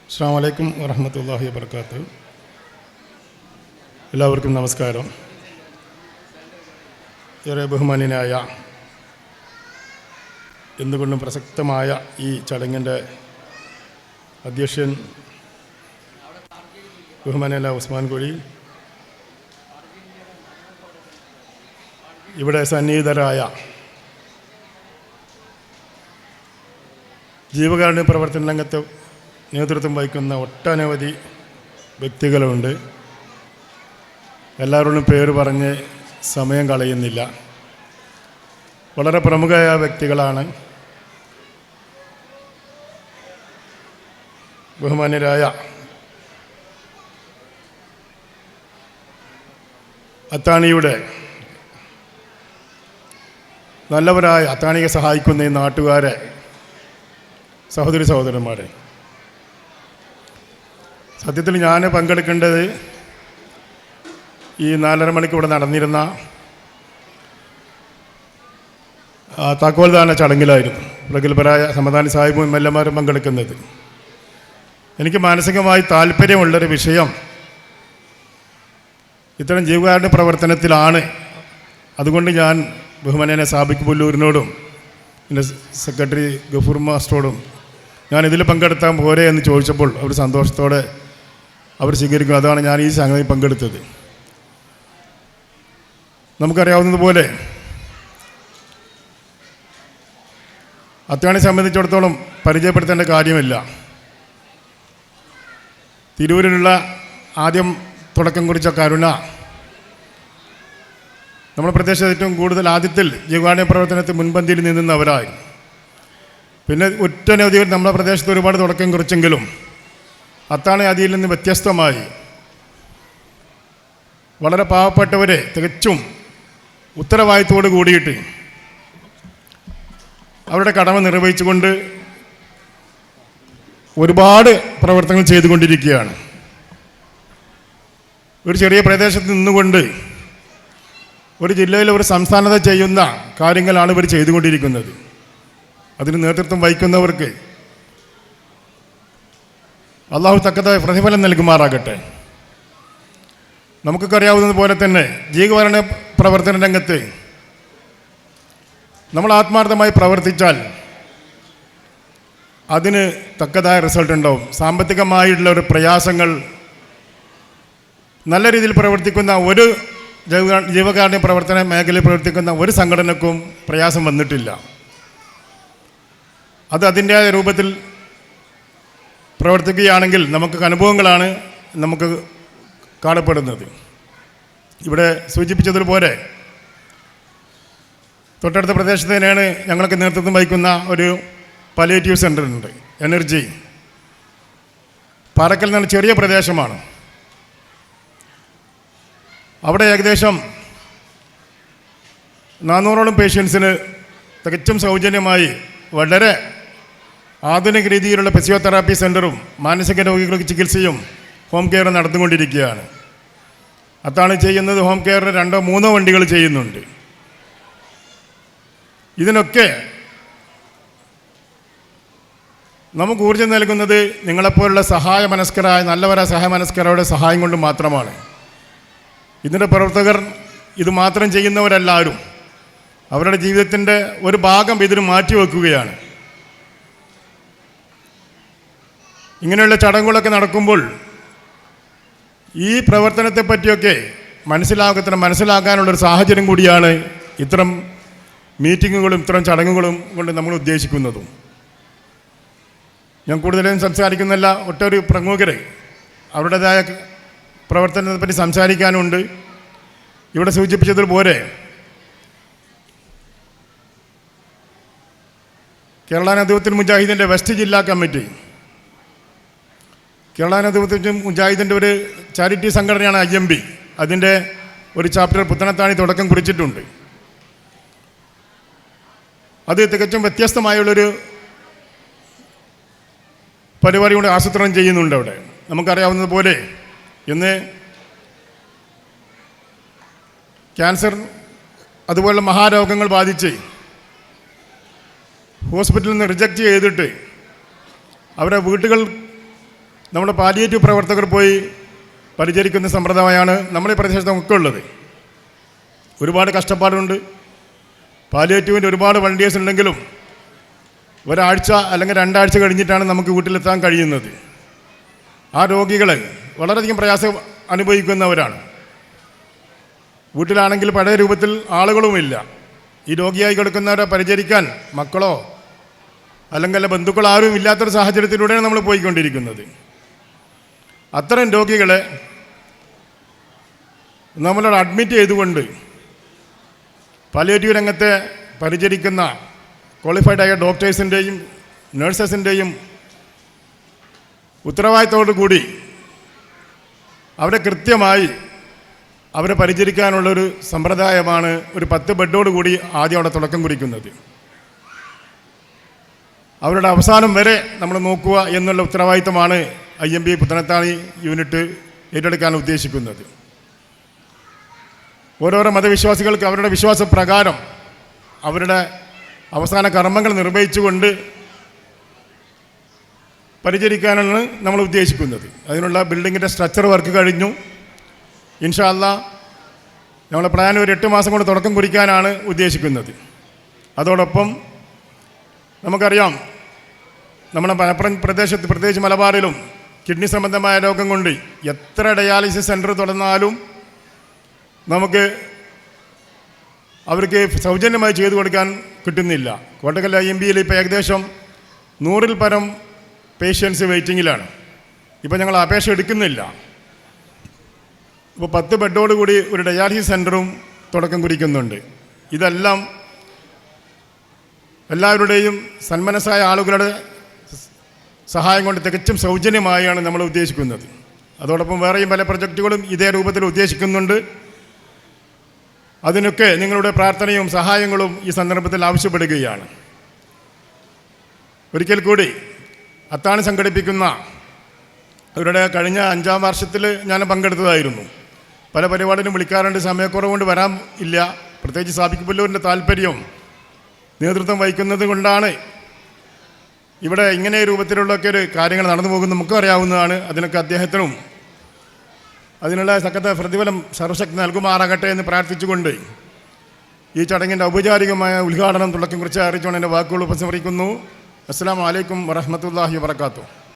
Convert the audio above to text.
അസ്സലാമു അലൈക്കും വറഹ്മത്തുള്ളാഹി വബറകാതുഹു. എല്ലാവർക്കും നമസ്കാരം. ഏറെ ബഹുമാന്യനായ എന്തുകൊണ്ടും പ്രസക്തമായ ഈ ചടങ്ങിൻ്റെ അധ്യക്ഷൻ ബഹുമാന്യനായ ഉസ്മാൻ കോഴി, ഇവിടെ സന്നിഹിതരായ ജീവകാരുണ്യ പ്രവർത്തന രംഗത്ത് നേതൃത്വം വഹിക്കുന്ന ഒട്ടനവധി വ്യക്തികളുണ്ട്. എല്ലാവരോടും പേര് പറഞ്ഞ് സമയം കളയുന്നില്ല. വളരെ പ്രമുഖമായ വ്യക്തികളാണ്. ബഹുമാന്യരായ അത്താണിയുടെ നല്ലവരായ അത്താണിയെ സഹായിക്കുന്ന ഈ നാട്ടുകാരെ, സഹോദരി സഹോദരന്മാരെ, സത്യത്തിൽ ഞാൻ പങ്കെടുക്കേണ്ടത് ഈ 4:30 മണിക്ക് ഇവിടെ നടന്നിരുന്ന താക്കോൽദാന ചടങ്ങിലായിരുന്നു പ്രഗത്ഭരായ സമദാനി സാഹിബും MLA മാരും പങ്കെടുക്കുന്നത്. എനിക്ക് മാനസികമായി താല്പര്യമുള്ളൊരു വിഷയം ഇത്തരം ജീവകാരുണ്യ പ്രവർത്തനത്തിലാണ്. അതുകൊണ്ട് ഞാൻ ബഹുമാന്യനെ സാബിക് പുല്ലൂരിനോടും എൻ്റെ സെക്രട്ടറി ഗഫൂർ മാസ്റ്ററോടും ഞാൻ ഇതിൽ പങ്കെടുത്താൽ പോരെ എന്ന് ചോദിച്ചപ്പോൾ അവർ സന്തോഷത്തോടെ അവർ സ്വീകരിക്കും. അതാണ് ഞാൻ ഈ സംഗതി പങ്കെടുത്തത്. നമുക്കറിയാവുന്നതുപോലെ അത്താണിയെ സംബന്ധിച്ചിടത്തോളം പരിചയപ്പെടുത്തേണ്ട കാര്യമില്ല. തിരൂരിലുള്ള ആദ്യം തുടക്കം കുറിച്ച കരുണ നമ്മുടെ പ്രദേശത്ത് ഏറ്റവും കൂടുതൽ ആദ്യത്തിൽ ജീവകാരുണ്യ പ്രവർത്തനത്തിൽ മുൻപന്തിയിൽ നിന്നവരായി. പിന്നെ ഒറ്റനവധി നമ്മുടെ പ്രദേശത്ത് ഒരുപാട് തുടക്കം കുറിച്ചെങ്കിലും അത്താണി അതിൽ നിന്ന് വ്യത്യസ്തമായി വളരെ പാവപ്പെട്ടവരെ തികച്ചും ഉത്തരവാദിത്തോട് കൂടിയിട്ട് അവരുടെ കടമ നിർവഹിച്ചുകൊണ്ട് ഒരുപാട് പ്രവർത്തനങ്ങൾ ചെയ്തുകൊണ്ടിരിക്കുകയാണ്. ഒരു ചെറിയ പ്രദേശത്ത് നിന്നുകൊണ്ട് ഒരു ജില്ലയിൽ ഒരു സംസ്ഥാനത്ത് ചെയ്യുന്ന കാര്യങ്ങളാണ് ഇവർ ചെയ്തുകൊണ്ടിരിക്കുന്നത്. അതിന് നേതൃത്വം വഹിക്കുന്നവർക്ക് അള്ളാഹു തക്കതായ പ്രതിഫലം നൽകുമാറാകട്ടെ. നമുക്കൊക്കെ അറിയാവുന്നതുപോലെ തന്നെ ജീവകാരുണ്യ പ്രവർത്തന രംഗത്ത് നമ്മൾ ആത്മാർത്ഥമായി പ്രവർത്തിച്ചാൽ അതിന് തക്കതായ റിസൾട്ട് ഉണ്ടാവും. സാമ്പത്തികമായിട്ടുള്ള ഒരു പ്രയാസങ്ങൾ നല്ല രീതിയിൽ പ്രവർത്തിക്കുന്ന ഒരു ജീവകാരുണ്യ പ്രവർത്തന മേഖലയിൽ പ്രവർത്തിക്കുന്ന ഒരു സംഘടനക്കും പ്രയാസം വന്നിട്ടില്ല. അത് അതിൻ്റെതായ രൂപത്തിൽ പ്രവർത്തിക്കുകയാണെങ്കിൽ നമുക്ക് അനുഭവങ്ങളാണ് നമുക്ക് കാണപ്പെടുന്നത്. ഇവിടെ സൂചിപ്പിച്ചതുപോലെ തൊട്ടടുത്ത പ്രദേശത്ത് തന്നെയാണ് ഞങ്ങൾക്ക് നേതൃത്വം വഹിക്കുന്ന ഒരു പാലിയേറ്റീവ് സെൻ്റർ ഉണ്ട്, എനർജി. പാറക്കൽ നിന്നാണ്, ചെറിയ പ്രദേശമാണ്. അവിടെ ഏകദേശം 400ഓളം പേഷ്യൻസിന് തികച്ചും സൗജന്യമായി വളരെ ആധുനിക രീതിയിലുള്ള ഫിസിയോതെറാപ്പി സെൻ്ററും മാനസിക രോഗികൾക്ക് ചികിത്സയും ഹോം കെയറും നടന്നുകൊണ്ടിരിക്കുകയാണ്. അതാണ് ചെയ്യുന്നത്. ഹോം കെയറിന് 2-3 വണ്ടികൾ ചെയ്യുന്നുണ്ട്. ഇതിനൊക്കെ നമുക്ക് ഊർജ്ജം നൽകുന്നത് നിങ്ങളെപ്പോലുള്ള സഹായമനസ്കരായ നല്ലവരായ സഹായമനസ്കരയുടെ സഹായം കൊണ്ട് മാത്രമാണ്. ഇതിൻ്റെ പ്രവർത്തകർ ഇത് മാത്രം ചെയ്യുന്നവരെല്ലാവരും അവരുടെ ജീവിതത്തിൻ്റെ ഒരു ഭാഗം ഇതിന് മാറ്റിവെക്കുകയാണ്. ഇങ്ങനെയുള്ള ചടങ്ങുകളൊക്കെ നടക്കുമ്പോൾ ഈ പ്രവർത്തനത്തെ പറ്റിയൊക്കെ മനസ്സിലാക്കാനുള്ളൊരു സാഹചര്യം കൂടിയാണ് ഇത്തരം മീറ്റിങ്ങുകളും ഇത്തരം ചടങ്ങുകളും കൊണ്ട് നമ്മൾ ഉദ്ദേശിക്കുന്നതും. ഞാൻ കൂടുതലും സംസാരിക്കുന്നില്ല. ഒട്ടൊരു പ്രമുഖർ അവരുടേതായ പ്രവർത്തനത്തെ പറ്റി സംസാരിക്കാനുണ്ട്. ഇവിടെ സൂചിപ്പിച്ചതുപോലെ കേരള നദീവത്തുൽ മുജാഹിദിൻ്റെ വെസ്റ്റ് ജില്ലാ കമ്മിറ്റി, കേരള നദീവത്തുൽ മുജാഹിദിൻ്റെ ഒരു ചാരിറ്റി സംഘടനയാണ് IMB. അതിൻ്റെ ഒരു ചാപ്റ്റർ പുത്തനത്താണി തുടക്കം കുറിച്ചിട്ടുണ്ട്. അത് തികച്ചും വ്യത്യസ്തമായുള്ളൊരു പരിപാടി കൊണ്ട് ആസൂത്രണം ചെയ്യുന്നുണ്ട് അവിടെ. നമുക്കറിയാവുന്നതുപോലെ ഇന്ന് ക്യാൻസർ അതുപോലുള്ള മഹാരോഗങ്ങൾ ബാധിച്ച് ഹോസ്പിറ്റലിൽ നിന്ന് റിജക്റ്റ് ചെയ്തിട്ട് അവരെ വീട്ടുകൾ നമ്മുടെ പാലിയേറ്റീവ് പ്രവർത്തകർ പോയി പരിചരിക്കുന്ന സമ്പ്രദായമാണ് നമ്മുടെ ഈ പ്രദേശത്ത് ഒക്കെ ഉള്ളത്. ഒരുപാട് കഷ്ടപ്പാടുണ്ട്. പാലിയേറ്റീവിൻ്റെ ഒരുപാട് വളണ്ടിയേഴ്സ് ഉണ്ടെങ്കിലും ഒരാഴ്ച അല്ലെങ്കിൽ 2 ആഴ്ച കഴിഞ്ഞിട്ടാണ് നമുക്ക് വീട്ടിലെത്താൻ കഴിയുന്നത്. ആ രോഗികൾ വളരെയധികം പ്രയാസം അനുഭവിക്കുന്നവരാണ്. വീട്ടിലാണെങ്കിൽ പഴയ രൂപത്തിൽ ആളുകളുമില്ല. ഈ രോഗിയായി കിടക്കുന്നവരെ പരിചരിക്കാൻ മക്കളോ അല്ലെങ്കിൽ ബന്ധുക്കളോ ആരും ഇല്ലാത്തൊരു സാഹചര്യത്തിലൂടെയാണ് നമ്മൾ പോയിക്കൊണ്ടിരിക്കുന്നത്. അത്തരം രോഗികളെ നമ്മളോട് അഡ്മിറ്റ് ചെയ്തുകൊണ്ട് പാലിയേറ്റീവ് രംഗത്തെ പരിചരിക്കുന്ന ക്വാളിഫൈഡായ ഡോക്ടേഴ്സിൻ്റെയും നഴ്സസിൻ്റെയും ഉത്തരവാദിത്തത്തോടു കൂടി അവരെ കൃത്യമായി അവരെ പരിചരിക്കാനുള്ളൊരു സമ്പ്രദായമാണ് ഒരു 10 ബെഡോട് കൂടി ആദ്യം അവിടെ തുടക്കം കുറിക്കുന്നത്. അവരുടെ അവസാനം വരെ നമ്മൾ നോക്കുക എന്നുള്ള ഉത്തരവാദിത്തമാണ് IMB പുത്തനത്താണി യൂണിറ്റ് ഏറ്റെടുക്കാൻ ഉദ്ദേശിക്കുന്നത്. ഓരോരോ മതവിശ്വാസികൾക്ക് അവരുടെ വിശ്വാസപ്രകാരം അവരുടെ അവസാന കർമ്മങ്ങൾ നിർവഹിച്ചുകൊണ്ട് പരിചരിക്കാനാണ് നമ്മൾ ഉദ്ദേശിക്കുന്നത്. അതിനുള്ള ബിൽഡിങ്ങിൻ്റെ സ്ട്രക്ചർ വർക്ക് കഴിഞ്ഞു. ഇൻഷാ അല്ലാ നമ്മളെ പ്ലാൻ ഒരു 8 മാസം കൊണ്ട് തുടക്കം കുറിക്കാനാണ് ഉദ്ദേശിക്കുന്നത്. അതോടൊപ്പം നമുക്കറിയാം നമ്മുടെ മലപ്പുറം പ്രദേശത്ത് പ്രത്യേകിച്ച് മലബാറിലും കിഡ്നി സംബന്ധമായ രോഗം കൊണ്ട് എത്ര ഡയാലിസിസ് സെൻറ്റർ തുറന്നാലും നമുക്ക് അവർക്ക് സൗജന്യമായി ചെയ്തു കൊടുക്കാൻ കിട്ടുന്നില്ല. കോട്ടക്കൽ IMBയിൽ ഇപ്പോൾ ഏകദേശം 100-ൽ പരം പേഷ്യൻസ് വെയിറ്റിങ്ങിലാണ്. ഇപ്പോൾ ഞങ്ങൾ അപേക്ഷ എടുക്കുന്നില്ല. ഇപ്പോൾ 10 ബെഡോട് കൂടി ഒരു ഡയാലിസിസ് സെൻറ്ററും തുടക്കം കുറിക്കുന്നുണ്ട്. ഇതെല്ലാം എല്ലാവരുടെയും സന്മനസ്സായ ആളുകളുടെ സഹായം കൊണ്ട് തികച്ചും സൗജന്യമായാണ് നമ്മൾ ഉദ്ദേശിക്കുന്നത്. അതോടൊപ്പം വേറെയും പല പ്രൊജക്റ്റുകളും ഇതേ രൂപത്തിൽ ഉദ്ദേശിക്കുന്നുണ്ട്. അതിനൊക്കെ നിങ്ങളുടെ പ്രാർത്ഥനയും സഹായങ്ങളും ഈ സന്ദർഭത്തിൽ ആവശ്യപ്പെടുകയാണ്. ഒരിക്കൽ കൂടി അത്താണി സംഘടിപ്പിക്കുന്ന അവരുടെ കഴിഞ്ഞ 5-ാം വർഷത്തിൽ ഞാൻ പങ്കെടുത്തതായിരുന്നു. പല പരിപാടികളും വിളിക്കാറുണ്ട്, സമയക്കുറവുകൊണ്ട് വരാൻ ഇല്ല. പ്രത്യേകിച്ച് സാബിക് പുല്ലൂരിൻ്റെ താല്പര്യം നേതൃത്വം വഹിക്കുന്നത് കൊണ്ടാണ് ഇവിടെ ഇങ്ങനെ രൂപത്തിലുള്ളൊക്കെ ഒരു കാര്യങ്ങൾ നടന്നു പോകുന്നത് നമുക്കും അറിയാവുന്നതാണ്. അതിനൊക്കെ അദ്ദേഹത്തിനും അതിനുള്ള സകല പ്രതിഫലം സർവശക്തി നൽകുമാറാകട്ടെ എന്ന് പ്രാർത്ഥിച്ചുകൊണ്ട് ഈ ചടങ്ങിൻ്റെ ഔപചാരികമായ ഉദ്ഘാടനം തുടക്കം കുറിച്ച് അറിയിച്ചുകൊണ്ട് എൻ്റെ വാക്കുകൾ ഉപസംഹരിക്കുന്നു. അസ്സലാമു അലൈക്കും വറഹ്മത്തുള്ളാഹി വബറകാതുഹു.